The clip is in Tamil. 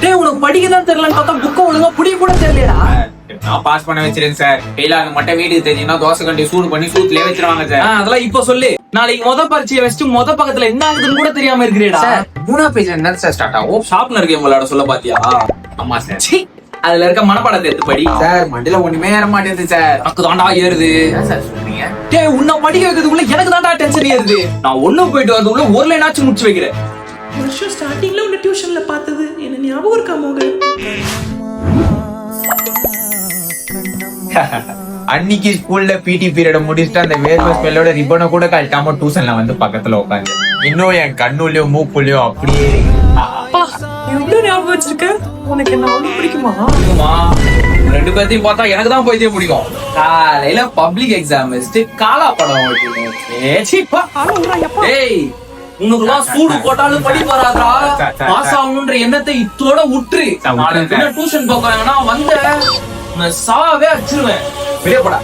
டேய் உனக்கு படிக்க தான் தெரியலன்னு பார்த்தா புக்க ஒழுங்கா புடிக்க கூட தெரியலடா. நான் பாஸ் பண்ண வச்சிருக்கேன் சார். ஃபெயில் ஆக மட்டும் வீட்டுக்கு தெரிஞ்சுன்னா தோசை கண்டி சூடு பண்ணி சூட்லயே வச்சிருவாங்க சார். அதெல்லாம் இப்ப சொல்லு. நாளைக்கு பரீட்சையை வச்சுட்டு பக்கத்துல என்ன ஆகுதுன்னு கூட தெரியாம இருக்கிறேடா. சார் 3ஆம் பேஜ்ல என்ன சார் ஸ்டார்ட் ஆகும்? ஷாப்னர் கேம் விளையாட சொல்ல பாத்தியா? ஆமா சார். சீ, அதுல இருக்க மனப்பாடத்தை எடுத்து படி. சார் மண்டில ஒண்ணுமே ஏற மாட்டேங்குது சார். எனக்கு தாண்டா ஏறுது. என்ன சார் சொல்றீங்க? டேய் உன்னை படிக்க வைக்கிறதுக்குள்ள எனக்கு தாண்டா டென்ஷன் ஏறுது. நான் ஒண்ணும் போயிட்டு வரதுக்குள்ள ஒரு லைனாச்சும் முடிச்சு வைக்கிறேன். வருஷம் ஸ்டார்டிங்ல உன்னை டியூஷன்ல பார்த்தது என்ன ஞாபகம் இருக்கா மோகன்? அன்னைக்கு ஸ்கூல்ல பிடி பீரியட முடிச்சுட்டு அந்த வேர்வை ஸ்மெல்லோட ரிப்பனை கூட கழட்டாம டியூஷன்ல வந்து பக்கத்துல உட்காந்து இன்னும் என் கண்ணுலயோ மூக்குலயோ அப்படியே அப்பா இவ்வளவு ஞாபகம் வச்சிருக்க. உனக்கு என்ன அவ்வளவு பிடிக்குமா? ரெண்டு பேர்த்தையும் பார்த்தா எனக்கு தான் போயிட்டே பிடிக்கும். காலையில பப்ளிக் எக்ஸாம் வச்சுட்டு காலா படம் ஓட்டிப்பா. ஏய் உனக்குலாம் சூடு போட்டாலும் படி வராதா? பாஸ் ஆகணும்ன்ற எண்ணத்தை இத்தோட விட்டுரு. டியூஷன் போறாங்கன்னா வந்த சாவே அடிச்சிருவேன். வெளியே போடா.